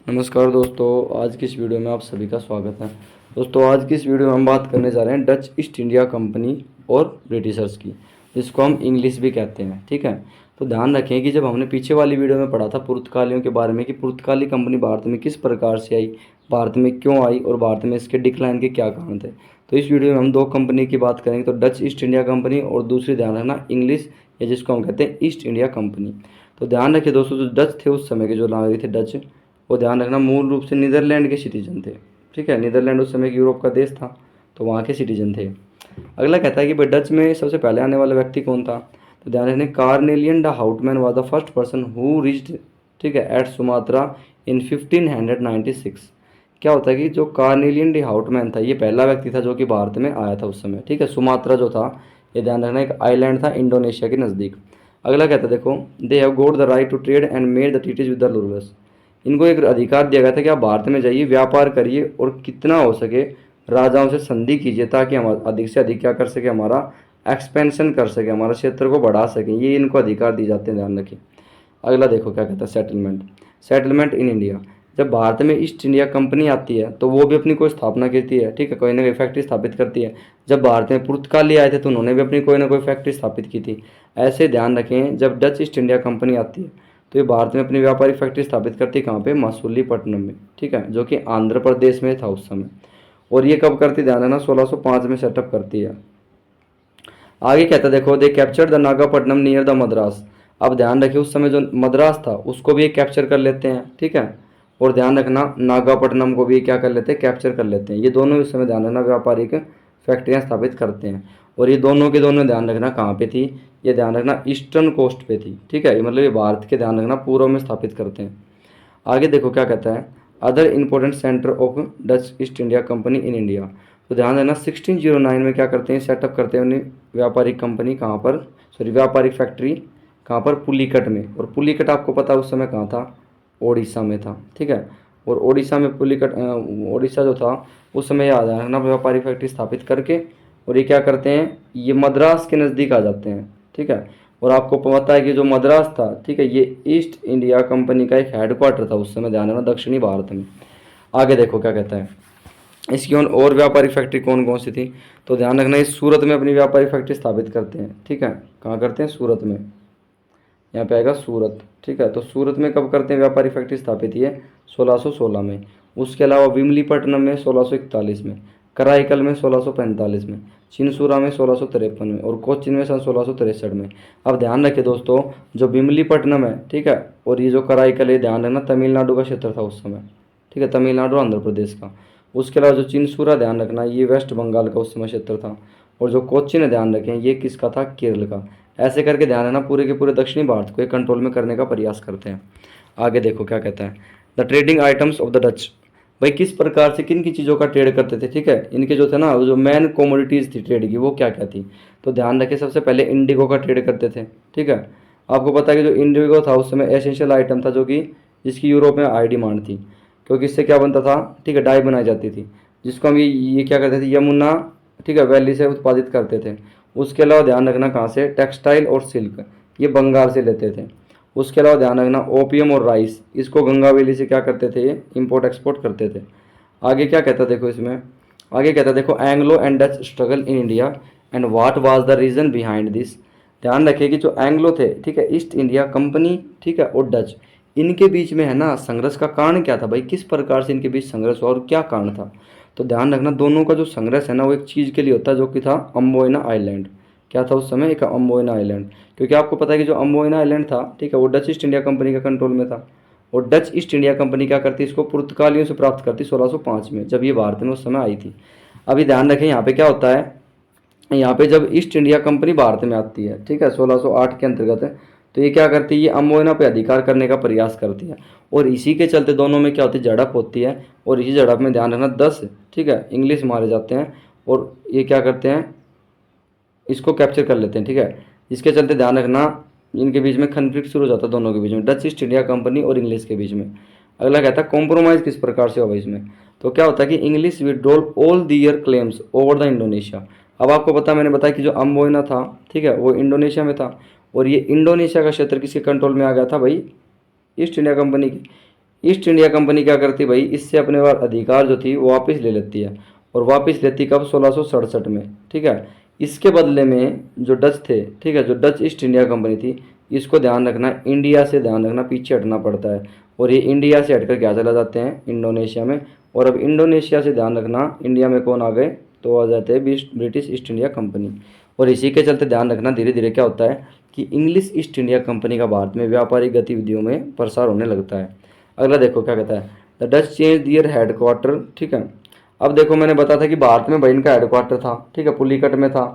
नमस्कार दोस्तों, आज की इस वीडियो में आप सभी का स्वागत है। दोस्तों, आज की इस वीडियो में हम बात करने जा रहे हैं डच ईस्ट इंडिया कंपनी और ब्रिटिशर्स की, जिसको हम इंग्लिश भी कहते हैं। ठीक है, तो ध्यान रखें कि जब हमने पीछे वाली वीडियो में पढ़ा था पुर्तगालियों के बारे में कि पुर्तगाली कंपनी भारत में किस प्रकार से आई, भारत में क्यों आई और भारत में इसके डिक्लाइन के क्या कारण थे, तो इस वीडियो में हम दो कंपनी की बात करेंगे, तो डच ईस्ट इंडिया कंपनी और दूसरी ध्यान रखना इंग्लिश, या जिसको हम कहते हैं ईस्ट इंडिया कंपनी। तो ध्यान रखिए दोस्तों, जो डच थे उस समय के जो नागरिक थे डच, वो ध्यान रखना मूल रूप से नीदरलैंड के सिटीजन थे। ठीक है, नीदरलैंड उस समय यूरोप का देश था, तो वहाँ के सिटीजन थे। अगला कहता है कि भाई डच में सबसे पहले आने वाला व्यक्ति कौन था, तो ध्यान रखने carnelian the Houtman was the first person who reached, ठीक है, एट सुमात्रा इन 1596। क्या होता है कि जो कार्नेलियन डी हाउटमैन था, ये पहला व्यक्ति था जो कि भारत में आया था उस समय। ठीक है, सुमात्रा जो था, ये ध्यान रखना एक आइलैंड था इंडोनेशिया के नज़दीक। अगला कहता है देखो, they have got the right to trade and made the treaties with the rulers. इनको एक अधिकार दिया गया था कि आप भारत में जाइए, व्यापार करिए और कितना हो सके राजाओं से संधि कीजिए, ताकि हम अधिक से अधिक क्या कर सके, हमारा एक्सपेंशन कर सके, हमारा क्षेत्र को बढ़ा सकें। ये इनको अधिकार दिए जाते हैं, ध्यान रखिए। अगला देखो क्या कहता है, सेटलमेंट। सेटलमेंट इन इंडिया, जब भारत में ईस्ट इंडिया कंपनी आती है तो वो भी अपनी कोई स्थापना करती है। ठीक है, कोई ना कोई फैक्ट्री स्थापित करती है। जब भारत में पुर्तगाली आए थे तो उन्होंने भी अपनी कोई ना कोई फैक्ट्री स्थापित की थी। ऐसे ध्यान रखें, जब डच ईस्ट इंडिया कंपनी आती है तो ये भारत में अपनी व्यापारिक फैक्ट्री स्थापित करती है। कहाँ पे? मसूलीपट्टनम में। ठीक है, जो कि आंध्र प्रदेश में था उस समय। और ये कब करती, ध्यान देना, 1605 में सेटअप करती है। आगे कहता देखो, दे captured the Nagapattinam near the Madras. अब ध्यान रखिए, उस समय जो मद्रास था उसको भी कैप्चर कर लेते हैं। ठीक है, और ध्यान रखना नागापट्टनम को भी क्या कर लेते हैं, कैप्चर कर लेते हैं। ये दोनों इस समय ध्यान रखना व्यापारिक फैक्ट्रियाँ स्थापित करते हैं। और ये दोनों के दोनों ध्यान रखना कहाँ पे थी, ये ध्यान रखना ईस्टर्न कोस्ट पे थी। ठीक है, मतलब ये भारत के ध्यान रखना पूर्व में स्थापित करते हैं। आगे देखो क्या कहता है, other important centre of Dutch east India company in India. तो ध्यान देना 1609 में क्या करते हैं, सेटअप करते हैं अपनी व्यापारिक कंपनी। कहाँ पर? सॉरी, व्यापारिक फैक्ट्री कहाँ पर? पुलिकट में। और पुलिकट आपको पता है उस समय कहाँ था? ओडिशा में था। ठीक है, और ओडिशा में पुलिकट, ओडिशा जो था उस समय याद है ना, व्यापारिक फैक्ट्री स्थापित करके, और ये क्या करते हैं, ये मद्रास के नज़दीक आ जाते हैं। ठीक है, और आपको पता है कि जो मद्रास था, ठीक है, ये ईस्ट इंडिया कंपनी का एक हेडक्वार्टर था उस समय, ध्यान रखना, दक्षिणी भारत में। आगे देखो क्या कहता है, इसकी और व्यापारिक फैक्ट्री कौन कौन सी थी, तो ध्यान रखना इस सूरत में अपनी व्यापारिक फैक्ट्री स्थापित करते हैं। ठीक है, कहाँ करते हैं? सूरत में। यहाँ पे आएगा सूरत। ठीक है, तो सूरत में कब करते हैं व्यापारिक फैक्ट्री स्थापित? ये 1616 में। उसके अलावा विमलीपट्टनम में 1641 में, कराईकल में 1645 में, चिनसूरा में 1653 में, और कोच्चिन में सन 1663 में। अब ध्यान रखिए दोस्तों, जो विमलीपट्टनम है, ठीक है, और ये जो कराईकल है, ध्यान रखना तमिलनाडु का क्षेत्र था उस समय। ठीक है, तमिलनाडु आंध्र प्रदेश का। उसके अलावा जो चिनसूरा, ध्यान रखना, ये वेस्ट बंगाल का उस समय क्षेत्र था। और जो कोच्चिन है, ध्यान रखें, ये किसका था? केरल का। ऐसे करके ध्यान रखना पूरे के पूरे दक्षिणी भारत को एक कंट्रोल में करने का प्रयास करते हैं। आगे देखो क्या कहता है, the trading items of the Dutch. भाई किस प्रकार से किन की चीज़ों का ट्रेड करते थे। ठीक है, इनके जो थे ना, जो मेन कमोडिटीज़ थी ट्रेड की, वो क्या क्या थी, तो ध्यान रखिए, सबसे पहले इंडिगो का ट्रेड करते थे। ठीक है, आपको पता है कि जो इंडिगो था उस समय एसेंशियल आइटम था, जो कि जिसकी यूरोप में हाई डिमांड थी, क्योंकि इससे क्या बनता था, ठीक है, डाई बनाई जाती थी, जिसको हम ये क्या करते थे, यमुना, ठीक है, वैली से उत्पादित करते थे। उसके अलावा ध्यान रखना कहाँ से, टेक्सटाइल और सिल्क, ये बंगाल से लेते थे। उसके अलावा ध्यान रखना ओपियम और राइस, इसको गंगा वैली से क्या करते थे, ये इम्पोर्ट एक्सपोर्ट करते थे। आगे क्या कहता देखो इसमें, आगे कहता देखो, Anglo and Dutch struggle in India and what was the reason behind this. ध्यान रखिए कि जो एंग्लो थे, ठीक है, ईस्ट इंडिया कंपनी, ठीक है, और डच, इनके बीच में है ना संघर्ष का कारण क्या था भाई, किस प्रकार से इनके बीच संघर्ष हुआ और क्या कारण था। तो ध्यान रखना दोनों का जो संघर्ष है ना, वो एक चीज़ के लिए होता है, जो कि था अम्बोयना आइलैंड। क्या था उस समय? एक अम्बोयना आइलैंड। क्योंकि आपको पता है कि जो अम्बोयना आइलैंड था, ठीक है, वो डच ईस्ट इंडिया कंपनी के कंट्रोल में था। और डच ईस्ट इंडिया कंपनी क्या करती, इसको पुर्तगालियों से प्राप्त करती 1605 में, जब ये भारत में उस समय आई थी। अभी ध्यान रखें, यहाँ पे क्या होता है, यहाँ पे जब ईस्ट इंडिया कंपनी भारत में आती है, ठीक है, 1608 के अंतर्गत है, तो ये क्या करती है, ये अम्बोयना पे अधिकार करने का प्रयास करती है। और इसी के चलते दोनों में क्या होती है, झड़प होती है। और इसी झड़प में ध्यान रखना 10, ठीक है, इंग्लिश मारे जाते हैं, और ये क्या करते हैं, इसको कैप्चर कर लेते हैं। ठीक है, इसके चलते ध्यान रखना इनके बीच में कन्फ्लिक्ट शुरू हो जाता है, दोनों के बीच में, डच ईस्ट इंडिया कंपनी और इंग्लिश के बीच में। अगला कहता है कॉम्प्रोमाइज़ किस प्रकार से होगा इसमें, तो क्या होता है कि English withdrawal all their claims over the Indonesia. अब आपको पता, मैंने बताया कि जो अम्बोयना था, ठीक है, वो इंडोनेशिया में था, और ये इंडोनेशिया का क्षेत्र किसके कंट्रोल में आ गया था भाई, ईस्ट इंडिया कंपनी की। ईस्ट इंडिया कंपनी क्या करती भाई, इससे अपने अधिकार जो थी वो वापस ले लेती है, और वापस लेती कब, 1667 में, ठीक है। इसके बदले में जो डच थे, ठीक है, जो डच ईस्ट इंडिया कंपनी थी, इसको ध्यान रखना, इंडिया से ध्यान रखना पीछे हटना पड़ता है, और ये इंडिया से हटकर क्या चला जाते हैं, इंडोनेशिया में। और अब इंडोनेशिया से ध्यान रखना इंडिया में कौन आ गए, तो आ जाते हैं ब्रिटिश ईस्ट इंडिया कंपनी। और इसी के चलते ध्यान रखना धीरे धीरे क्या होता है कि इंग्लिश ईस्ट इंडिया कंपनी का भारत में व्यापारिक गतिविधियों में प्रसार होने लगता है। अगला देखो क्या कहता है, the Dutch change their headquarter, ठीक है। अब देखो मैंने बताया था कि भारत में भाई इनका हेडक्वार्टर था, ठीक है, पुलिकट में था,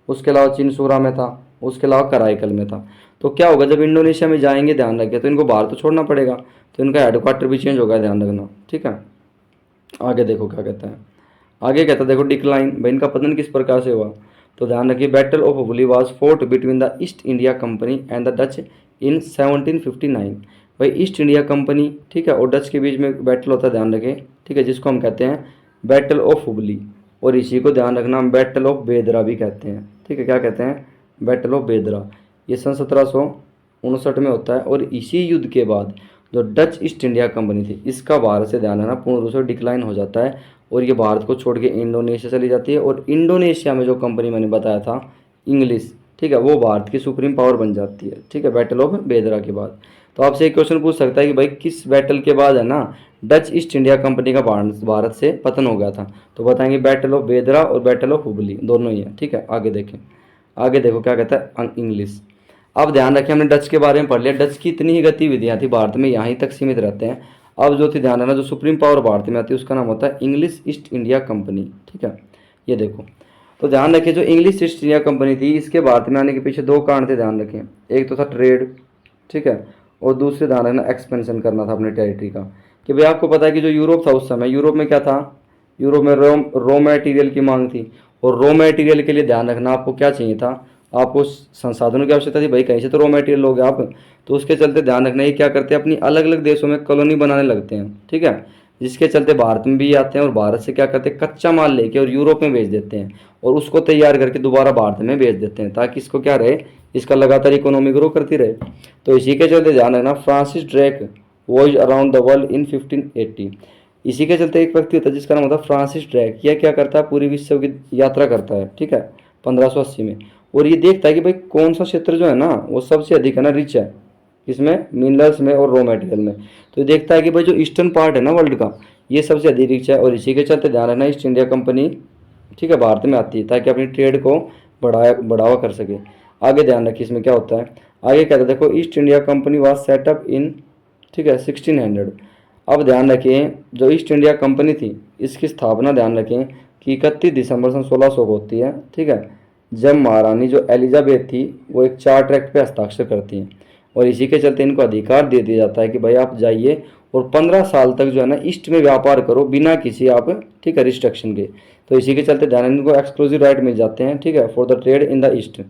उसके अलावा चिनसूरा में था, उसके अलावा कराईकल में था। तो क्या होगा, जब इंडोनेशिया में जाएंगे ध्यान रखिए तो इनको भारत तो छोड़ना पड़ेगा, तो इनका हेडक्वार्टर भी चेंज होगा, ध्यान रखना, ठीक है। आगे देखो क्या कहता है, आगे कहता है देखो डिक्लाइन, भाई इनका पतन किस प्रकार से हुआ। तो ध्यान रखिए, battle of Hubli was fought between the East India Company and the Dutch in 1759। भाई ईस्ट इंडिया कंपनी, ठीक है, और डच के बीच में बैटल होता है, ध्यान रखें, ठीक है, जिसको हम कहते हैं बैटल ऑफ हुबली, और इसी को ध्यान रखना हम बैटल ऑफ बेदरा भी कहते हैं, ठीक है। क्या कहते हैं, बैटल ऑफ बेदरा। ये सन 1759 में होता है, और इसी युद्ध के बाद जो डच ईस्ट इंडिया कंपनी थी इसका भारत से ध्यान रखना पूर्ण रूप से डिक्लाइन हो जाता है, और ये भारत को छोड़ के इंडोनेशिया चली जाती है, और इंडोनेशिया में जो कंपनी मैंने बताया था इंग्लिश, ठीक है, वो भारत की सुप्रीम पावर बन जाती है, ठीक है, बैटल ऑफ बेदरा के बाद। तो आपसे एक क्वेश्चन पूछ सकता है कि भाई किस बैटल के बाद है ना डच ईस्ट इंडिया कंपनी का भारत से पतन हो गया था, तो बताएंगे बैटल ऑफ बेदरा और बैटल ऑफ हुबली, दोनों ही है, ठीक है। आगे देखें, आगे देखो क्या कहता है, इंग्लिश। अब ध्यान रखें, हमने डच के बारे में पढ़ लिया, डच की इतनी ही गतिविधियां थी भारत में, यहीं तक सीमित रहते हैं। अब जो थी ध्यान रखना, जो सुप्रीम पावर भारत में आती है उसका नाम होता है इंग्लिश ईस्ट इंडिया कंपनी, ठीक है। ये देखो, तो ध्यान रखिए जो इंग्लिश ईस्ट इंडिया कंपनी थी इसके भारत में आने के पीछे दो कारण थे, ध्यान रखें। एक तो था ट्रेड, ठीक है, और दूसरे ध्यान रखना एक्सपेंशन करना था अपने टेरिटरी का। कि भाई आपको पता है कि जो यूरोप था उस समय, यूरोप में क्या था, यूरोप में रॉ मटेरियल की मांग थी, और रॉ मटेरियल के लिए ध्यान रखना आपको क्या चाहिए था, आपको संसाधनों की आवश्यकता थी, भाई कहीं से तो रॉ मटेरियल लोगे आप। तो उसके चलते ध्यान रखना ये क्या करते हैं, अपनी अलग अलग देशों में कॉलोनी बनाने लगते हैं, ठीक है, जिसके चलते भारत में भी आते हैं, और भारत से क्या करते हैं, कच्चा माल लेके और यूरोप में बेच देते हैं, और उसको तैयार करके दोबारा भारत में बेच देते हैं, ताकि इसको क्या रहे, इसका लगातार इकोनॉमी ग्रो करती रहे। तो इसी के चलते ध्यान रखना Francis Drake voyage around the world in 1580। इसी के चलते एक व्यक्ति होता है जिसका नाम होता है फ्रांसिस ड्रेक, यह क्या करता है, पूरी विश्व की यात्रा करता है, ठीक है, 1580 में, और ये देखता है कि भाई कौन सा क्षेत्र जो है ना वो सबसे अधिक है ना रिच है, इसमें मिनरल्स में और रॉ मटेरियल में। तो ये देखता है कि भाई जो ईस्टर्न पार्ट है ना वर्ल्ड का ये सबसे अधिक रिच है, और इसी के चलते ध्यान रखना ईस्ट इंडिया कंपनी, ठीक है, भारत में आती है ताकि अपनी ट्रेड को बढ़ावा कर सके। आगे ध्यान रखिए इसमें क्या होता है, आगे कहते हैं देखो East India Company was set up in, ठीक है, 1600। अब ध्यान रखें जो ईस्ट इंडिया कंपनी थी इसकी स्थापना ध्यान रखें कि 31 दिसंबर सन 1600 को होती है, ठीक है, जब महारानी जो एलिजाबेथ थी वो एक चार्टर एक्ट पे हस्ताक्षर करती हैं, और इसी के चलते इनको अधिकार दे दिया जाता है कि भाई आप जाइए और 15 साल तक जो है ना ईस्ट में व्यापार करो बिना किसी आप, ठीक है, रिस्ट्रिक्शन के। तो इसी के चलते ध्यान इनको एक्सक्लूसिव राइट मिल जाते हैं, ठीक है, for the trade in the east.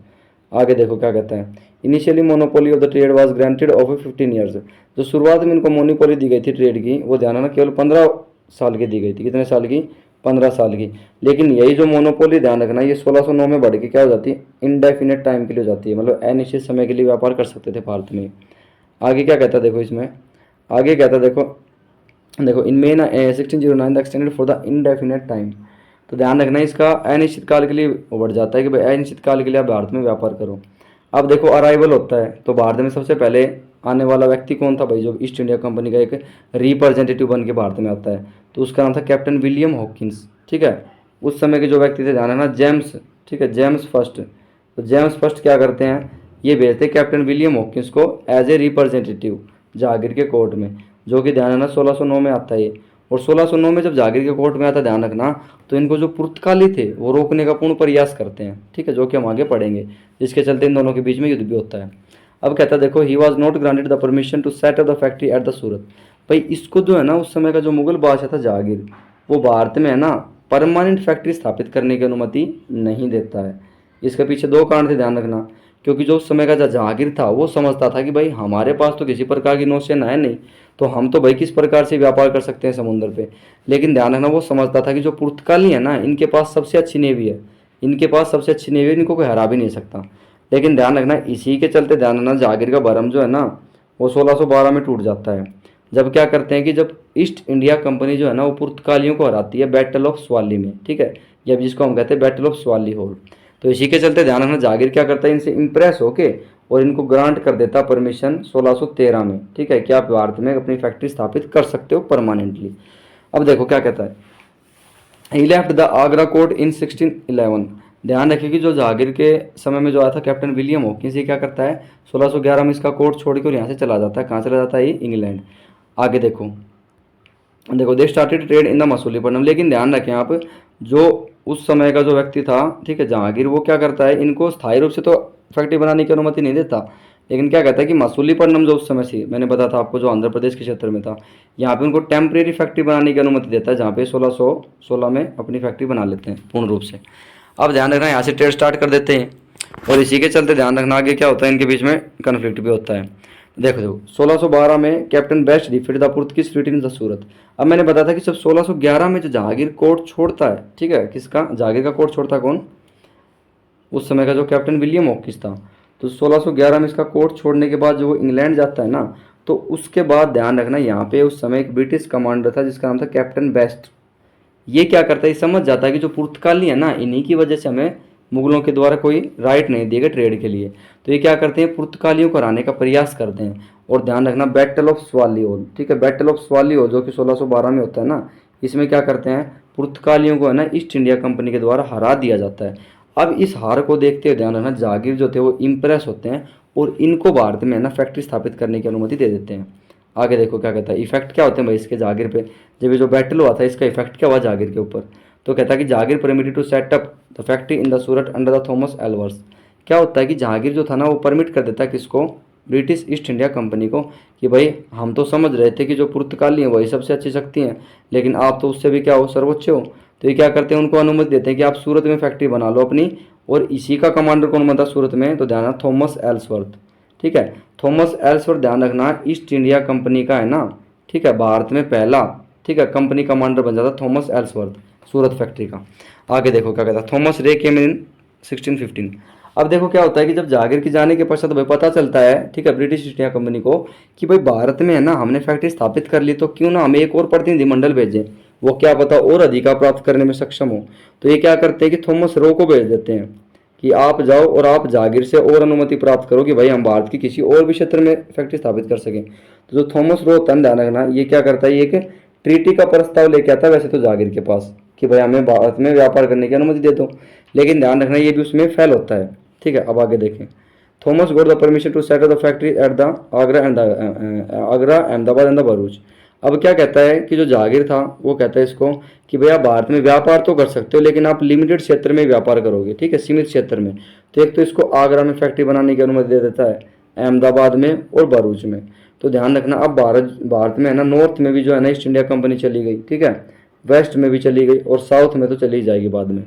आगे देखो क्या कहता है, initially monopoly of the trade was granted of 15 years. जो शुरुआत में इनको मोनोपोली दी गई थी ट्रेड की वो ध्यान रखना केवल 15 साल की दी गई थी, कितने साल की, 15 साल की। लेकिन यही जो मोनोपोली ध्यान रखना ये 1609 में बढ़ के क्या हो जाती है, इंडेफिनेट टाइम के लिए हो जाती है, मतलब अनिश्चित समय के लिए व्यापार कर सकते थे भारत में। आगे क्या कहता है देखो इसमें, आगे कहता है देखो इन मेन 1609 extended for the indefinite time. तो ध्यान रखना इसका अनिश्चित काल के लिए बढ़ जाता है कि भाई अनिश्चित काल के लिए आप भारत में व्यापार करो। अब देखो अराइवल होता है, तो भारत में सबसे पहले आने वाला व्यक्ति कौन था भाई, जो ईस्ट इंडिया कंपनी का एक रिप्रेजेंटेटिव बन के भारत में आता है, तो उसका नाम था कैप्टन विलियम हॉकिंस, ठीक है। उस समय के जो व्यक्ति थे ध्यान रखना जेम्स, ठीक है, जेम्स फर्स्ट। तो जेम्स फर्स्ट क्या करते हैं, ये भेजते कैप्टन विलियम हॉकिंस को एज ए रिप्रेजेंटेटिव जहांगीर के कोर्ट में, जो कि ध्यान रखना 1609 में आता है। और 1609 में जब जहांगीर के कोर्ट में आता ध्यान रखना, तो इनको जो पुर्तगाली थे वो रोकने का पूर्ण प्रयास करते हैं, ठीक है, जो कि हम आगे पढ़ेंगे, जिसके चलते इन दोनों के बीच में युद्ध भी होता है। अब कहता है देखो he was not granted the permission to set up the factory at the Surat. भाई इसको जो है ना उस समय का जो मुगल बादशाह था जहांगीर, वो भारत में है ना परमानेंट फैक्ट्री स्थापित करने की अनुमति नहीं देता है। इसके पीछे दो कारण थे ध्यान रखना, क्योंकि जो उस समय का जहांगीर था वो समझता था कि भाई हमारे पास तो किसी प्रकार की नौसेना है नहीं, तो हम तो भाई किस प्रकार से व्यापार कर सकते हैं समुद्र पे। लेकिन ध्यान रखना वो समझता था कि जो पुर्तगाली है ना इनके पास सबसे अच्छी नेवी है, इनके पास सबसे अच्छी नेवी है, इनको कोई हरा भी नहीं सकता। लेकिन ध्यान रखना इसी के चलते ध्यान रखना जहांगीर का भरम जो है ना वो 1612 में टूट जाता है, जब क्या करते हैं कि जब ईस्ट इंडिया कंपनी जो है ना वो पुर्तगालियों को हराती है बैटल ऑफ स्वाली में, ठीक है, या जिसको हम कहते हैं बैटल ऑफ स्वाली होल। तो इसी के चलते ध्यान रखना जहांगीर क्या करता है, इनसे इंप्रेस होके और इनको ग्रांट कर देता परमिशन 1613 में, ठीक है, कि आप भारत में अपनी फैक्ट्री स्थापित कर सकते हो परमानेंटली। अब देखो क्या कहता है, ही लेफ्ट द आगरा कोर्ट इन 1611। ध्यान रखिए कि जो जहांगीर के समय में जो आया था कैप्टन विलियम हॉकिंस, ये क्या करता है 1611 में इसका कोर्ट छोड़कर यहाँ से चला जाता है। कहाँ चला जाता है, ये इंग्लैंड। आगे देखो, देखो they started trade in the Masulipatnam. लेकिन ध्यान रखें आप, जो उस समय का जो व्यक्ति था, ठीक है, जहांगीर, वो क्या करता है, इनको स्थायी रूप से तो फैक्ट्री बनाने की अनुमति नहीं देता, लेकिन क्या कहता है कि मसूलीपट्टनम जो उस समय थी, मैंने बताया था आपको, जो आंध्र प्रदेश के क्षेत्र में था, यहाँ पे उनको टेम्परेरी फैक्ट्री बनाने की अनुमति देता है, जहाँ पे 1616 में अपनी फैक्ट्री बना लेते हैं पूर्ण रूप से। अब ध्यान रखना, यहाँ से ट्रेड स्टार्ट कर देते हैं और इसी के चलते ध्यान रखना आगे क्या होता है, इनके बीच में कन्फ्लिक्ट भी होता है। देखो देखो 1612 में captain Best defeat the Portuguese fleet in the Surat. अब मैंने बताया था कि जब 1611 में जो जहांगीर कोर्ट छोड़ता है, ठीक है, किसका, जहांगीर का कोर्ट छोड़ता कौन, उस समय का जो कैप्टन विलियम हॉकिंस था। तो 1611 में इसका कोर्ट छोड़ने के बाद जो वो इंग्लैंड जाता है ना, तो उसके बाद ध्यान रखना यहाँ पे उस समय एक ब्रिटिश कमांडर था जिसका नाम था कैप्टन बेस्ट। ये क्या करता है, ये समझ जाता है कि जो पुर्तगाली है ना, इन्हीं की वजह से हमें मुगलों के द्वारा कोई राइट नहीं दिए गए ट्रेड के लिए। तो ये क्या करते हैं, पुर्तगालियों को हराने का प्रयास करते हैं। और ध्यान रखना बैटल ऑफ स्वाली होल, ठीक है, बैटल ऑफ स्वाली होल जो कि 1612 में होता है ना, इसमें क्या करते हैं, पुर्तगालियों को है ना ईस्ट इंडिया कंपनी के द्वारा हरा दिया जाता है। अब इस हार को देखते हुए ध्यान रखना जहांगीर जो थे वो इम्प्रेस होते हैं और इनको भारत में है ना फैक्ट्री स्थापित करने की अनुमति दे देते हैं। आगे देखो क्या कहता है, इफेक्ट क्या होते हैं भाई इसके जहांगीर पे, जब ये जो बैटल हुआ था इसका इफेक्ट क्या हुआ जहांगीर के ऊपर। तो कहता है कि Jahangir permitted to set up the factory in the Surat under the Thomas Elvers. क्या होता है कि जहांगीर जो था ना वो परमिट कर देता है किसको, ब्रिटिश ईस्ट इंडिया कंपनी को, कि भाई हम तो समझ रहे थे कि जो पुर्तगाली हैं वही सबसे अच्छी शक्ति हैं, लेकिन आप तो उससे भी क्या हो, सर्वोच्च हो। तो ये क्या करते हैं, उनको अनुमति देते हैं कि आप सूरत में फैक्ट्री बना लो अपनी। और इसी का कमांडर कौन बनता सूरत में, तो ध्यान रखना थॉमस एल्सवर्थ, ठीक है, थॉमस एल्सवर्थ। ध्यान रखना ईस्ट इंडिया कंपनी का है ना, ठीक है, भारत में पहला, ठीक है, कंपनी कमांडर बन जाता थॉमस एल्सवर्थ सूरत फैक्ट्री का। आगे देखो क्या कहता है, थॉमस रे केम इन 1615। अब देखो क्या होता है कि जब जहांगीर के जाने के पश्चात भाई पता चलता है, ठीक है, ब्रिटिश ईस्ट इंडिया कंपनी को कि भाई भारत में है ना हमने फैक्ट्री स्थापित कर ली, तो क्यों ना हमें एक और प्रतिनिधिमंडल भेजें, वो क्या पता और अधिकार प्राप्त करने में सक्षम हो। तो ये क्या करते हैं कि थॉमस रो को भेज देते हैं कि आप जाओ और आप जहांगीर से और अनुमति प्राप्त करो कि भाई हम भारत की किसी और भी क्षेत्र में फैक्ट्री स्थापित कर सकें। तो जो थॉमस रो होता है ध्यान रखना, ये क्या करता है, ये एक ट्रीटी का प्रस्ताव लेके आता है वैसे तो जहांगीर के पास कि भाई हमें भारत में व्यापार करने की अनुमति दे दो, लेकिन ध्यान रखना ये भी उसमें फेल होता है, ठीक है। अब आगे देखें, Thomas got the permission to set the factory at the Agra, Ahmedabad and the Bharuch. अब क्या कहता है कि जो जहांगीर था वो कहता है इसको कि भाई आप भारत में व्यापार तो कर सकते हो, लेकिन आप लिमिटेड क्षेत्र में व्यापार करोगे, ठीक है, सीमित क्षेत्र में। तो एक तो इसको आगरा में फैक्ट्री बनाने की अनुमति दे देता है, अहमदाबाद में और भरूच में। तो ध्यान रखना अब भारत में है ना नॉर्थ में भी जो है ना ईस्ट इंडिया कंपनी चली गई, ठीक है, वेस्ट में भी चली गई और साउथ में तो चली जाएगी बाद में।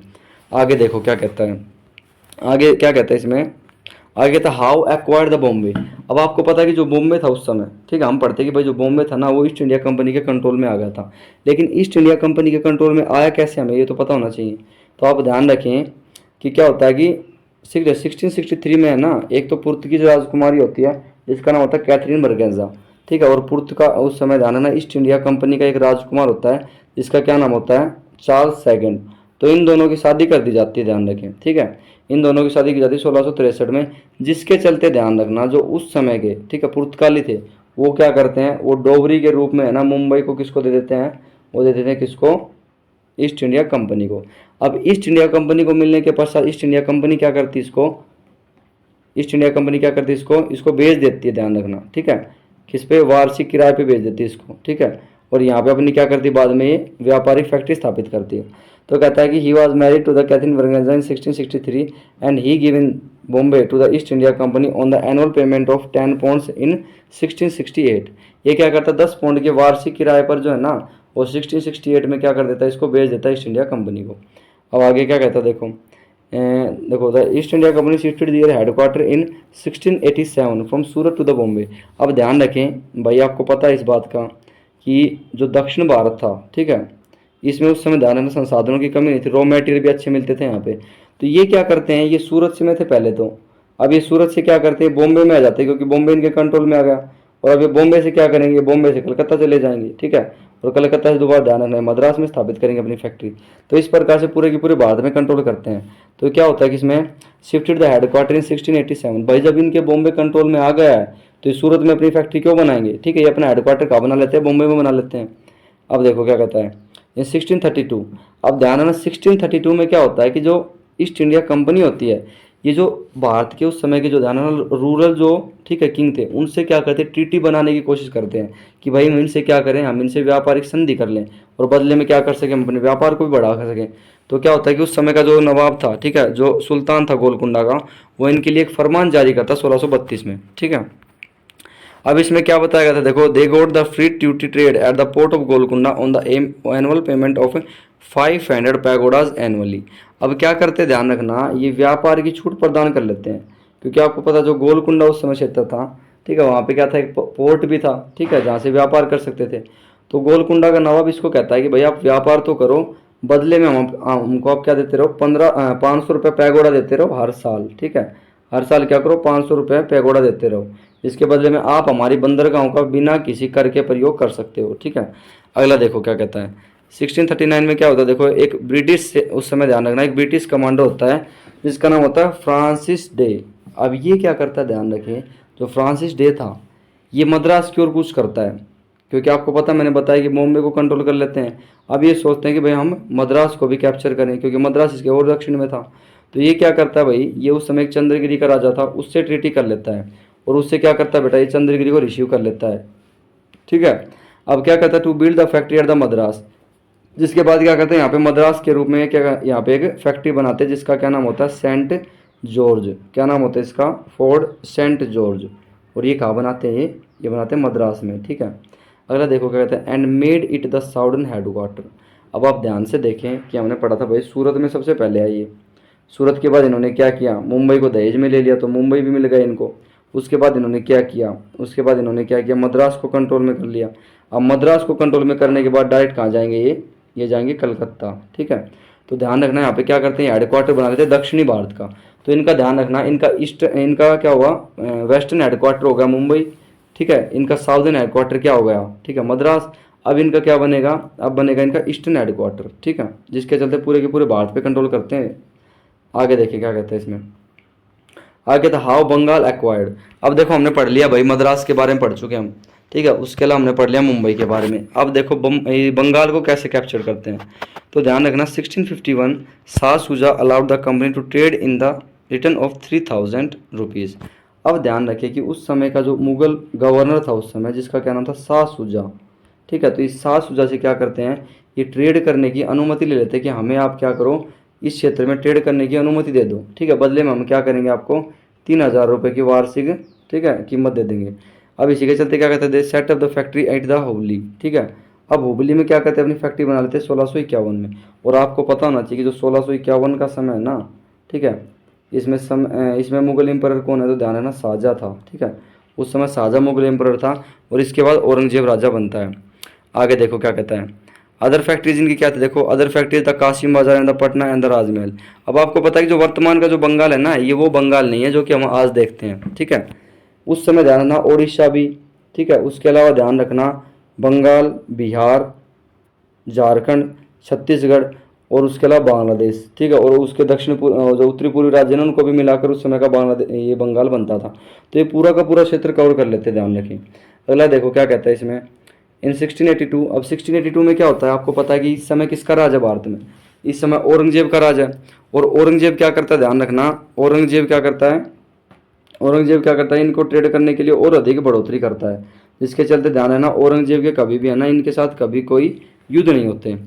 आगे देखो क्या कहता है, आगे क्या कहता है इसमें, आगे था हाउ एक्वायर्ड द बॉम्बे। अब आपको पता है कि जो बॉम्बे था उस समय, ठीक है, हम पढ़ते हैं कि भाई जो बॉम्बे था ना वो ईस्ट इंडिया कंपनी के कंट्रोल में आ गया था, लेकिन ईस्ट इंडिया कंपनी के कंट्रोल में आया कैसे हमें ये तो पता होना चाहिए। तो आप ध्यान रखें कि क्या होता है कि 1663 में है ना एक तो पुर्तगीज राजकुमारी होती है जिसका नाम होता है कैथरीन बर्गेजा, ठीक है, और पुर्तगा उस समय ध्यान रखना ईस्ट इंडिया कंपनी का एक राजकुमार होता है जिसका क्या नाम होता है, चार्ल्स सेकंड। तो इन दोनों की शादी कर दी जाती है, ध्यान रखें, ठीक है, इन दोनों की शादी की जाती है 1663 में, जिसके चलते ध्यान रखना जो उस समय के, ठीक है, पुर्तगाली थे वो क्या करते हैं, वो डोबरी के रूप में है ना मुंबई को किसको दे देते हैं, वो दे देते हैं किसको, ईस्ट इंडिया कंपनी को। अब ईस्ट इंडिया कंपनी को मिलने के पश्चात ईस्ट इंडिया कंपनी क्या करती है इसको, ईस्ट इंडिया कंपनी क्या करती है इसको बेच देती है, ध्यान रखना, ठीक है, किस पे, वार्षिक किराए पे बेच देती है इसको, ठीक है, और यहाँ पे अपनी क्या करती है बाद में ये व्यापारिक फैक्ट्री स्थापित करती है। तो कहता है कि he was married to the Catherine Braganza in 1663 and he given Bombay to the East India Company on the annual payment of 10 pounds in 1668। ये क्या करता है 10 पाउंड के वार्षिक किराए पर जो है ना वो 1668 में क्या कर देता है, इसको बेच देता है ईस्ट इंडिया कंपनी को। अब आगे क्या कहता है देखो, देखो the East India Company shifted their headquarter in 1687 from Surat to the Bombay. अब ध्यान रखें भाई आपको पता है इस बात का कि जो दक्षिण भारत था, ठीक है, इसमें उस समय ध्यान रखना संसाधनों की कमी नहीं थी, रॉ मटेरियल भी अच्छे मिलते थे यहाँ पे। तो ये क्या करते हैं, ये सूरत से में थे पहले तो, अब ये सूरत से क्या करते हैं बॉम्बे में आ जाते हैं क्योंकि बॉम्बे इनके कंट्रोल में आ गया। और अब ये बॉम्बे से क्या करेंगे, बॉम्बे से कलकत्ता चले जाएंगे, ठीक है, और कलकत्ता से दोबारा ध्यान रखना है मद्रास में स्थापित करेंगे अपनी फैक्ट्री। तो इस प्रकार से पूरे के पूरे भारत में कंट्रोल करते हैं। तो क्या होता है कि इसमें शिफ्टेड द हेडक्वार्टर इन 1687। भाई जब इनके बॉम्बे कंट्रोल में आ गया है तो ये सूरत में अपनी फैक्ट्री क्यों बनाएंगे, ठीक है, ये अपना हेडक्वार्टर कहाँ बना लेते हैं, बॉम्बे में बना लेते हैं। अब देखो क्या कहता है ये 1632। अब ध्यान रखना 1632 में क्या होता है कि जो ईस्ट इंडिया कंपनी होती है, ये जो भारत के उस समय के जो ध्यान रखना रूरल जो, ठीक है, किंग थे, उनसे क्या करते हैं, ट्रीटी बनाने की कोशिश करते हैं कि भाई हम इनसे क्या करें, हम इनसे व्यापारिक संधि कर लें और बदले में क्या कर सकें, हम अपने व्यापार को भी बढ़ा सकें। तो क्या होता है कि उस समय का जो नवाब था, ठीक है, जो सुल्तान था गोलकुंडा का, वो इनके लिए एक फरमान जारी करता 1632 में, ठीक है। अब इसमें क्या बताया गया था, देखो, they got the free duty trade at the port of Golconda on the annual payment of 500 pagodas annually. अब क्या करते, ध्यान रखना, ये व्यापार की छूट प्रदान कर लेते हैं, क्योंकि आपको पता जो गोलकुंडा उस समय क्षेत्र था, ठीक है, वहाँ पे क्या था, एक पोर्ट भी था, ठीक है, जहाँ से व्यापार कर सकते थे। तो गोलकुंडा का नवाब इसको कहता है कि भाई आप व्यापार तो करो, बदले में हमको आप क्या देते रहो, 500 रुपये पैगोडा देते रहो हर साल, ठीक है, हर साल क्या करो, 500 रुपये पैगोडा देते रहो। इसके बदले में आप हमारी बंदरगाहों का बिना किसी कर के प्रयोग कर सकते हो, ठीक है। अगला देखो क्या कहता है 1639 में क्या होता है, देखो, एक ब्रिटिश से उस समय ध्यान रखना, एक ब्रिटिश कमांडर होता है जिसका नाम होता है फ्रांसिस डे। अब ये क्या करता है, ध्यान रखिए, जो फ्रांसिस डे था ये मद्रास की ओर कूच करता है, क्योंकि आपको पता, मैंने बताया कि बॉम्बे को कंट्रोल कर लेते हैं। अब ये सोचते हैं कि भाई हम मद्रास को भी कैप्चर करें, क्योंकि मद्रास इसके और दक्षिण में था। तो ये क्या करता है भाई, ये उस समय एक चंद्रगिरी का राजा था, उससे ट्रीटी कर लेता है और उससे क्या करता है बेटा, ये चंद्रगिरी को रिसीव कर लेता है, ठीक है। अब क्या करता है, to build the factory at the Madras, जिसके बाद क्या करते हैं यहाँ पे मद्रास के रूप में क्या, यहाँ पे एक फैक्ट्री बनाते हैं जिसका क्या नाम होता है, सेंट जॉर्ज। क्या नाम होता है इसका, फोर्ट सेंट जॉर्ज। और ये कहाँ बनाते हैं, ये बनाते हैं मद्रास में, ठीक है। अगला देखो क्या कहते हैं, and made it the southern headquarter. अब आप ध्यान से देखें कि हमने पढ़ा था भाई सूरत में सबसे पहले आई ये, सूरत के बाद इन्होंने क्या किया, मुंबई को दहेज में ले लिया, तो मुंबई भी मिल गया इनको। उसके बाद इन्होंने क्या किया, उसके बाद इन्होंने क्या किया, मद्रास को कंट्रोल में कर लिया। अब मद्रास को कंट्रोल में करने के बाद डायरेक्ट कहाँ जाएंगे, ये जाएंगे कलकत्ता, ठीक है। तो ध्यान रखना यहाँ पे क्या करते हैं, हेडक्वार्टर बना लेते हैं दक्षिणी भारत का। तो इनका ध्यान रखना, इनका क्या हुआ, वेस्टर्न हेडक्वार्टर हो गया मुंबई, ठीक है, इनका साउदर्न हेडक्वार्टर क्या हो गया, ठीक है, मद्रास। अब इनका क्या बनेगा, अब बनेगा इनका ईस्टर्न हेडक्वार्टर, ठीक है, जिसके चलते पूरे के पूरे भारत पे कंट्रोल करते हैं। आगे देखिए क्या कहते हैं इसमें, आगे था हाउ बंगाल एक्वायर्ड। अब देखो हमने पढ़ लिया भाई मद्रास के बारे में पढ़ चुके हम, ठीक है, उसके अलावा हमने पढ़ लिया मुंबई के बारे में। अब देखो बंगाल को कैसे कैप्चर करते हैं। तो ध्यान रखना 1651 Shah Shuja allowed the company to trade in the return of 3000 rupees. अब ध्यान रखिए कि उस समय का जो मुगल गवर्नर था उस समय, जिसका क्या नाम था, शाह शुजा, ठीक है। तो इस शाह शुजा से क्या करते हैं, ये ट्रेड करने की अनुमति ले लेते हैं कि हमें आप क्या करो, इस क्षेत्र में ट्रेड करने की अनुमति दे दो, ठीक है, बदले में हम क्या करेंगे, आपको 3000 रुपये की वार्षिक, ठीक है, कीमत दे देंगे। अब इसी के चलते क्या कहते हैं, they set up the factory at the Hubli, ठीक है। अब हुबली में क्या कहते हैं, अपनी फैक्ट्री बना लेते हैं 1651 में। और आपको पता होना चाहिए कि जो 1651 का समय है ना, ठीक है, इसमें मुगल एम्परर कौन है, तो ध्यान है ना, शाहजहाँ था, ठीक है, उस समय शाहजहाँ मुगल एम्परर था और इसके बाद औरंगजेब राजा बनता है। आगे देखो क्या कहता है, अदर फैक्ट्रीज इनकी क्या थी, देखो, other factories the Kasim Bazar and the Patna and the Rajmahal. अब आपको पता है कि जो वर्तमान का जो बंगाल है ना, ये वो बंगाल नहीं है जो कि हम आज देखते हैं, ठीक है। उस समय ध्यान रखना ओडिशा भी, ठीक है, उसके अलावा ध्यान रखना बंगाल, बिहार, झारखंड, छत्तीसगढ़ और उसके अलावा बांग्लादेश, ठीक है, और उसके जो उत्तरी पूर्वी राज्य हैं उनको भी मिलाकर उस समय का बांग्लादेश, ये बंगाल बनता था। तो ये पूरा का पूरा क्षेत्र कवर कर लेते, ध्यान रखें। अगला देखो क्या कहता है इसमें, इन 1682। अब 1682 में क्या होता है, आपको पता है कि इस समय किसका राज है भारत में, इस समय औरंगजेब का राज है। और औरंगजेब क्या करता है, ध्यान रखना, औरंगजेब क्या करता है, इनको ट्रेड करने के लिए और अधिक बढ़ोतरी करता है, जिसके चलते ध्यान है ना, औरंगजेब के कभी भी है ना, इनके साथ कभी कोई युद्ध नहीं होते।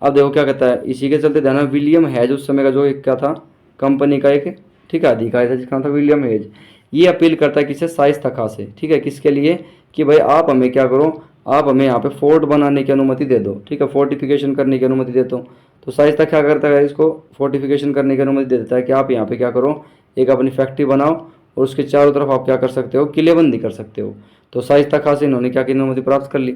अब देखो क्या कहता है, इसी के चलते ध्यान है, विलियम हेज उस समय का जो एक क्या था, कंपनी का एक, ठीक है, अधिकारी था, जिसका नाम था विलियम हेज। ये अपील करता है किसे, शाइस्ता खां से, ठीक है, किसके लिए, कि भाई आप हमें क्या करो, आप हमें यहाँ पे फोर्ट बनाने की अनुमति दे दो, ठीक है, फोर्टिफिकेशन करने की अनुमति दे दो। तो शाइस्ता क्या करता है, इसको फोर्टिफिकेशन करने की अनुमति दे देता है कि आप यहाँ पे क्या करो, एक अपनी फैक्ट्री बनाओ और उसके चारों तरफ आप क्या कर सकते हो, किलेबंदी कर सकते हो। तो शाइस्ता खां से इन्होंने क्या की, अनुमति प्राप्त कर ली।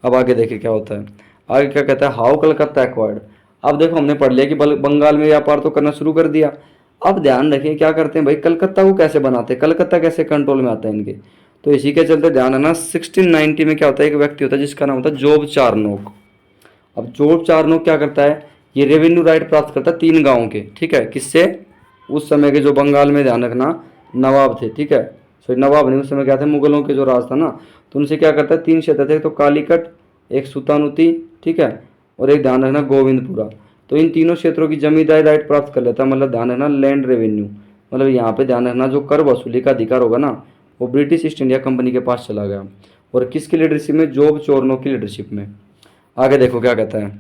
अब आगे देखिए क्या होता है, आगे क्या कहता है, हाउ कलकत्ता एक्वायर्ड। अब देखो हमने पढ़ लिया कि बंगाल में व्यापार तो करना शुरू कर दिया। अब ध्यान रखिए क्या करते हैं भाई, कलकत्ता को कैसे बनाते हैं, कलकत्ता कैसे कंट्रोल में आता है इनके। तो इसी के चलते ध्यान रखना 1690 में क्या होता है, एक व्यक्ति होता है जिसका नाम होता है जॉब चार्नोक। अब जॉब चार्नोक क्या करता है, ये रेवेन्यू राइट प्राप्त करता है 3 गाँव के, ठीक है, किससे, उस समय के जो बंगाल में ध्यान रखना नवाब थे, ठीक है, सॉरी नवाब नहीं, उस समय क्या थे, मुगलों के जो राज था ना, तो उनसे क्या करता है 3 क्षेत्र थे, तो कालीकट, एक सुतानुती, ठीक है, और एक ध्यान रखना गोविंदपुरा। तो इन तीनों क्षेत्रों की जमींदारी राइट प्राप्त कर लेता, मतलब ध्यान रखना लैंड रेवेन्यू, मतलब यहाँ पे ध्यान रखना जो कर वसूली का अधिकार होगा ना, वो ब्रिटिश ईस्ट इंडिया कंपनी के पास चला गया। और किसकी लीडरशिप में, जॉब चोरनो की लीडरशिप में। आगे देखो क्या कहता है,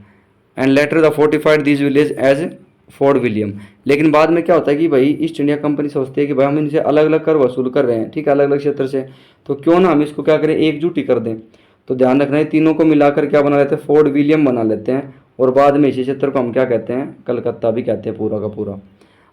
and later the fortified this village as Fort William. लेकिन बाद में क्या होता है कि भाई ईस्ट इंडिया कंपनी सोचती है कि भाई हम इनसे अलग अलग कर वसूल कर रहे हैं, ठीक है, अलग अलग क्षेत्र से, तो क्यों ना हम इसको क्या करें, एकजुट ही कर दें। तो ध्यान रखना है तीनों को मिलाकर क्या बना लेते हैं, फोर्ट विलियम बना लेते हैं। और बाद में इसी क्षेत्र को हम क्या कहते हैं, कलकत्ता भी कहते हैं पूरा का पूरा।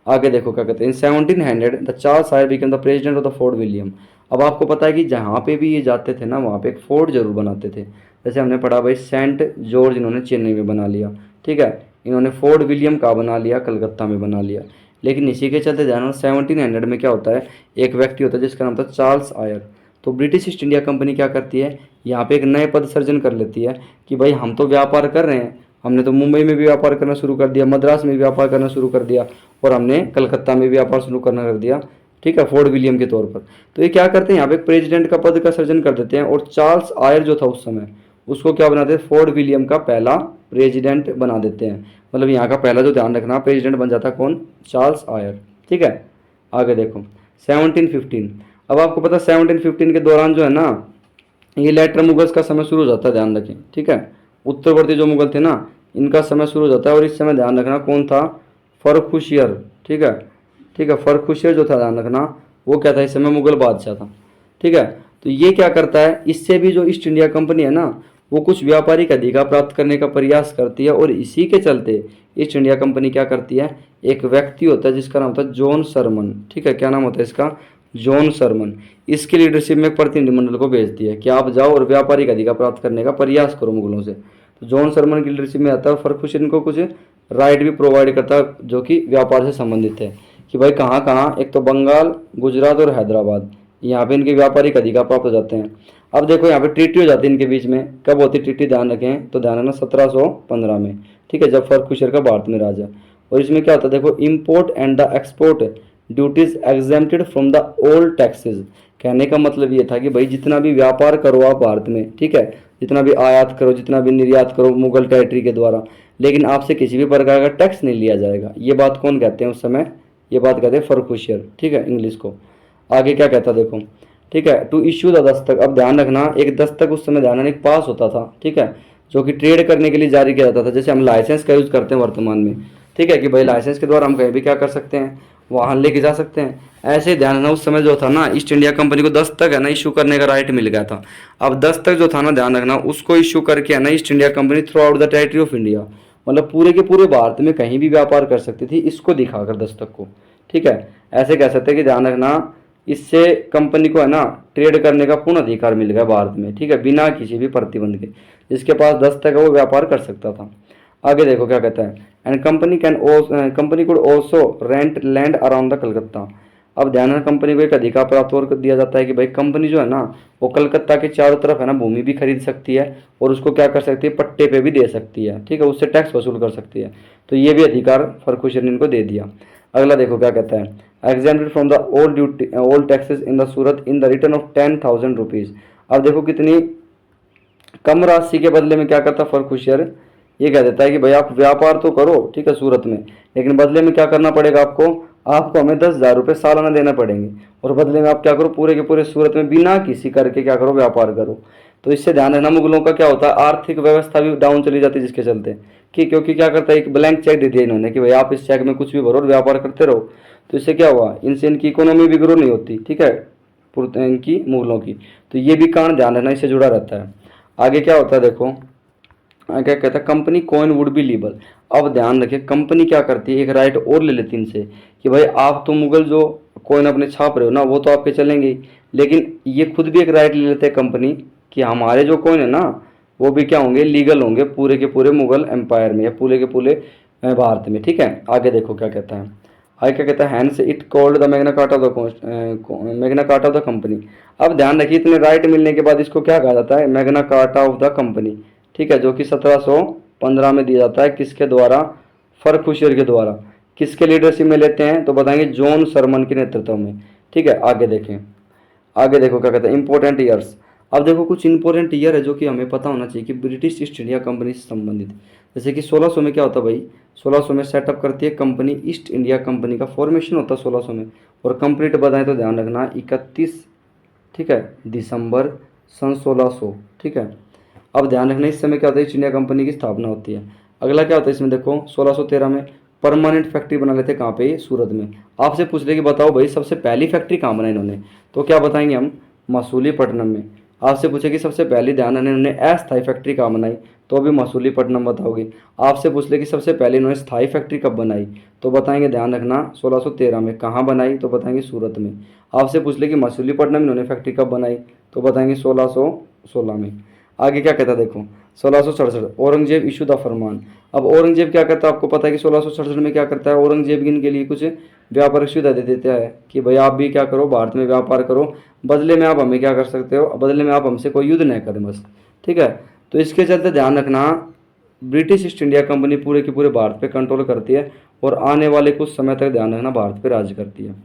आगे देखो क्या कहते हैं, in 1700 the Charles Eyre became the president of the Fort William. अब आपको पता है कि जहाँ पे भी ये जाते थे ना, वहाँ पे एक फोर्ट जरूर बनाते थे। जैसे हमने पढ़ा भाई सेंट जॉर्ज इन्होंने चेन्नई में बना लिया, ठीक है, इन्होंने फोर्ट विलियम का बना लिया, कलकत्ता में बना लिया। लेकिन इसी के चलते ध्यान 1700 में क्या होता है, एक व्यक्ति होता है जिसका नाम था चार्ल्स आयर। तो ब्रिटिश ईस्ट इंडिया कंपनी क्या करती है, यहाँ पे एक नए पद सृजन कर लेती है कि भाई हम तो व्यापार कर रहे हैं, हमने तो मुंबई में भी व्यापार करना शुरू कर दिया, मद्रास में भी व्यापार करना शुरू कर दिया, और हमने कलकत्ता में भी व्यापार शुरू करना कर दिया, ठीक है, फोर्ट विलियम के तौर पर। तो ये क्या करते हैं, यहाँ पे प्रेसिडेंट का पद का सृजन कर देते हैं। और चार्ल्स आयर जो था उस समय, उसको क्या बनाते हैं, फोर्ट विलियम का पहला प्रेसिडेंट बना देते हैं। मतलब यहाँ का पहला जो ध्यान रखना प्रेसिडेंट बन जाता है कौन, चार्ल्स आयर, ठीक है। आगे देखो 1715। अब आपको पता 1715 के दौरान जो है ना, ये लेटर मुगल्स का समय शुरू हो जाता है, ध्यान रखें, ठीक है, उत्तरवर्ती जो मुगल थे ना, इनका समय शुरू हो जाता है। और इस समय ध्यान रखना कौन था, फर्रुखशियर, ठीक है, ठीक है, फर्रुखशियर जो था ध्यान रखना, वो क्या था, इस समय मुगल बादशाह था, ठीक है। तो ये क्या करता है, इससे भी जो ईस्ट इंडिया कंपनी है ना, वो कुछ व्यापारिक अधिकार प्राप्त करने का प्रयास करती है। और इसी के चलते ईस्ट इंडिया कंपनी क्या करती है, एक व्यक्ति होता है जिसका नाम होता है जॉन सरमन, ठीक है, क्या नाम होता है इसका, जॉन सरमन। इसकी लीडरशिप में एक प्रतिनिधिमंडल को भेजती है कि आप जाओ और व्यापारिक अधिकार प्राप्त करने का प्रयास करो मुगलों से। तो जॉन सरमन की लीडरशिप में आता है, फर्रुखशियर को कुछ राइट भी प्रोवाइड करता है जो कि व्यापार से संबंधित है, कि भाई कहाँ कहाँ, एक तो बंगाल, गुजरात और हैदराबाद, यहाँ पे इनके व्यापारिक अधिकार प्राप्त हो जाते हैं। अब देखो यहाँ पे ट्रीटी हो जाती है इनके बीच में, कब होती है ट्रीटी, ध्यान रखें, तो ध्यान रखना 1715 में, ठीक है, जब फर्रुखशियर का भारत में राज है। और इसमें क्या होता है देखो, import and the export duties exempted from the old taxes. कहने का मतलब ये था कि भाई जितना भी व्यापार करो आप भारत में, ठीक है, जितना भी आयात करो, जितना भी निर्यात करो मुगल टेरिटरी के द्वारा, लेकिन आपसे किसी भी प्रकार का टैक्स नहीं लिया जाएगा। ये बात कौन कहते हैं उस समय, ये बात कहते हैं फर्रुखशियर, ठीक है, इंग्लिश को। आगे क्या कहता देखो, ठीक है, टू इश्यू द दस्तक। अब ध्यान रखना एक दस्तक उस समय ध्यान रखना एक पास होता था, ठीक है, जो कि ट्रेड करने के लिए जारी किया जाता था। जैसे हम लाइसेंस का यूज़ करते हैं वर्तमान में, ठीक है, कि भाई लाइसेंस के द्वारा हम कहीं भी क्या कर सकते हैं, वाहन लेके जा सकते हैं। ऐसे ध्यान रखना उस समय जो था ना, ईस्ट इंडिया कंपनी को दस्तक है ना इशू करने का राइट मिल गया था। अब दस्तक जो था ना, ध्यान रखना, उसको इशू करके है ना east India company through out the territory of India, मतलब पूरे के पूरे भारत में कहीं भी व्यापार कर सकती थी इसको दिखाकर दस्तक को, ठीक है। ऐसे कह सकते हैं कि ध्यान रखना इससे कंपनी को है ना ट्रेड करने का पूर्ण अधिकार मिल गया भारत में, ठीक है, बिना किसी भी प्रतिबंध के। जिसके पास दस्तक है वो व्यापार कर सकता था। आगे देखो क्या कहता है, and company could also rent land around the Calcutta. अब ध्यान रखना कंपनी को एक अधिकार प्राप्त और दिया जाता है कि भाई कंपनी जो है ना, वो कलकत्ता के चारों तरफ है ना भूमि भी खरीद सकती है, और उसको क्या कर सकती है, पट्टे पे भी दे सकती है, ठीक है, उससे टैक्स वसूल कर सकती है। तो ये भी अधिकार फर्रुखशियर ने इनको दे दिया। अगला देखो क्या कहता है, exempted from the old taxes in the Surat in the return of 10,000 rupees. अब देखो कितनी कम राशि के बदले में क्या करता फर्रुखशियर, ये कह देता है कि भाई आप व्यापार तो करो, ठीक है, सूरत में, लेकिन बदले में क्या करना पड़ेगा आपको, आपको हमें 10,000 रुपये सालाना देना पड़ेंगे, और बदले में आप क्या करो, पूरे के पूरे सूरत में बिना किसी करके क्या करो, व्यापार करो। तो इससे ध्यान रखना मुगलों का क्या होता है, आर्थिक व्यवस्था भी डाउन चली जाती है, जिसके चलते कि क्योंकि क्या करता है, एक ब्लैंक चेक दे दिया इन्होंने कि भाई आप इस चेक में कुछ भी भरो और व्यापार करते रहो। तो इससे क्या हुआ, इनसे इनकी इकोनॉमी भी ग्रो नहीं होती, ठीक है, इनकी मुगलों की। तो ये भी कारण ध्यान रखना इससे जुड़ा रहता है। आगे क्या होता है देखो, क्या कहता है, company coin would be legal. अब ध्यान रखिए कंपनी क्या करती है, एक राइट और ले लेती इनसे कि भाई आप तो मुगल जो कॉइन अपने छाप रहे हो ना, वो तो आपके चलेंगे ही, लेकिन ये खुद भी एक राइट ले लेते हैं कंपनी कि हमारे जो कॉइन है ना, वो भी क्या होंगे, लीगल होंगे पूरे के पूरे मुगल एम्पायर में, या पूरे के पूरे भारत में, ठीक है। आगे देखो क्या कहता है, आगे क्या कहता है, hence it called the Magna Carta of the Magna Carta of the company. अब ध्यान रखिए, इतने राइट मिलने के बाद इसको क्या कहा जाता है, Magna Carta of the company, ठीक है, जो कि 1715 में दिया जाता है। किसके द्वारा, फर्कुशियर के द्वारा। किसके लीडरशिप में लेते हैं, तो बताएंगे जॉन सरमन के नेतृत्व में, ठीक है। आगे देखें, आगे देखो क्या कहते हैं, इंपॉर्टेंट ईयर्स। अब देखो कुछ इंपॉर्टेंट ईयर है जो कि हमें पता होना चाहिए कि ब्रिटिश ईस्ट इंडिया कंपनी से संबंधित। जैसे कि 1600 में क्या होता है भाई, 1600 में सेटअप करती है कंपनी, ईस्ट इंडिया कंपनी का फॉर्मेशन होता है 1600 में। और कंप्लीट बताएं तो ध्यान रखना 31, ठीक है, दिसंबर सन 1600, ठीक है। अब ध्यान रखना इस समय क्या होता है, ईस्ट इंडिया कंपनी की स्थापना होती है। अगला क्या होता है इसमें देखो, 1613 में परमानेंट फैक्ट्री बना लेते हैं, कहाँ पे, सूरत में। आपसे पूछ रहे कि बताओ भाई सबसे पहली फैक्ट्री कहाँ बनाई इन्होंने, तो क्या बताएंगे हम, मसूलीपट्टनम में। आपसे पूछे कि सबसे पहली ध्यान इन्होंने अस्थायी फैक्ट्री कहाँ बनाई, तो भी मसूलीपट्टनम बताओगे। आपसे पूछ ले कि सबसे पहले इन्होंने स्थायी फैक्ट्री कब बनाई, तो बताएंगे ध्यान रखना 1613 में। कहाँ बनाई, तो बताएंगे सूरत में। आपसे पूछ ले कि मसूलीपट्टनम इन्होंने फैक्ट्री कब बनाई, तो बताएंगे 1616 में। आगे क्या कहता है देखो, 1667 औरंगजेब इशू द फरमान। अब औरंगजेब क्या करता है, आपको पता है कि 1667 में क्या करता है औरंगजेब, इनके लिए कुछ व्यापारिक सुविधा दे देता है कि भाई आप भी क्या करो, भारत में व्यापार करो, बदले में आप हमें क्या कर सकते हो, बदले में आप हमसे कोई युद्ध नहीं करें बस, ठीक है। तो इसके चलते ध्यान रखना ब्रिटिश ईस्ट इंडिया कंपनी पूरे के पूरे भारत पे कंट्रोल करती है और आने वाले कुछ समय तक ध्यान रखना भारत पे राज करती है।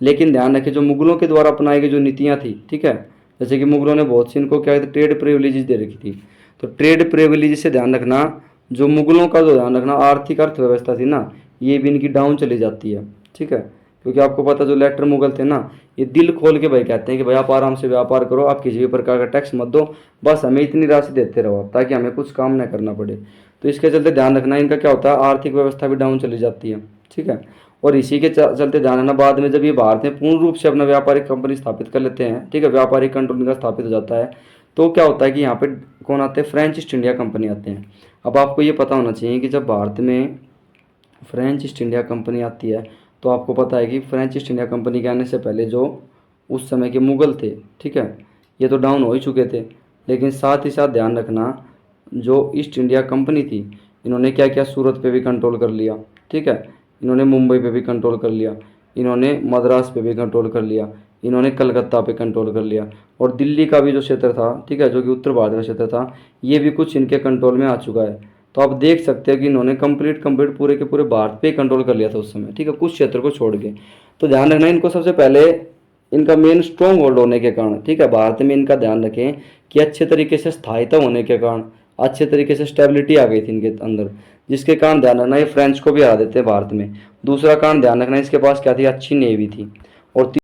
लेकिन ध्यान रखिए जो मुगलों के द्वारा अपनाई गई जो नीतियाँ थी, ठीक है, जैसे कि मुगलों ने बहुत सी इनको क्या कहते ट्रेड प्रिविलेजेस दे रखी थी। तो ट्रेड प्रिविलेजेस से ध्यान रखना, जो मुगलों का जो ध्यान रखना आर्थिक अर्थव्यवस्था थी ना, ये भी इनकी डाउन चली जाती है, ठीक है। क्योंकि आपको पता जो लेटर मुगल थे ना, ये दिल खोल के भाई कहते हैं कि भाई आप आराम से व्यापार करो, आप किसी भी प्रकार का टैक्स मत दो, बस हमें इतनी राशि देते रहो ताकि हमें कुछ काम न करना पड़े। तो इसके चलते ध्यान रखना इनका क्या होता है, आर्थिक व्यवस्था भी डाउन चली जाती है, ठीक है। और इसी के चलते ध्यान रखना बाद में जब ये भारत में पूर्ण रूप से अपना व्यापारिक कंपनी स्थापित कर लेते हैं, ठीक है, व्यापारिक कंट्रोल इनका स्थापित हो जाता है, तो क्या होता है कि यहाँ पे कौन आते हैं, फ्रेंच ईस्ट इंडिया कंपनी आते हैं। अब आपको ये पता होना चाहिए कि जब भारत में फ्रेंच ईस्ट इंडिया कंपनी आती है, तो आपको पता है कि फ्रेंच ईस्ट इंडिया कंपनी के आने से पहले जो उस समय के मुगल थे, ठीक है, ये तो डाउन हो ही चुके थे। लेकिन साथ ही साथ ध्यान रखना जो ईस्ट इंडिया कंपनी थी, इन्होंने क्या किया, सूरत पे भी कंट्रोल कर लिया, ठीक है, इन्होंने मुंबई पे भी कंट्रोल कर लिया, इन्होंने मद्रास पे भी कंट्रोल कर लिया, इन्होंने कलकत्ता पे कंट्रोल कर लिया, और दिल्ली का भी जो क्षेत्र था, ठीक है, जो कि उत्तर भारत का क्षेत्र था, ये भी कुछ इनके कंट्रोल में आ चुका है। तो आप देख सकते हैं कि इन्होंने कंप्लीट पूरे के पूरे भारत पे कंट्रोल कर लिया था उस समय, ठीक है, कुछ क्षेत्र को छोड़ के। तो ध्यान रखना इनको सबसे पहले इनका मेन स्ट्रॉन्ग होल्ड होने के कारण, ठीक है, भारत में इनका ध्यान रखें कि अच्छे तरीके से स्थायित्व होने के कारण, अच्छे तरीके से स्टेबिलिटी आ गई थी इनके अंदर, जिसके कारण ध्यान रखना ये फ्रेंच को भी हरा देते हैं भारत में। दूसरा कारण ध्यान रखना इसके पास क्या थी, अच्छी नेवी थी। और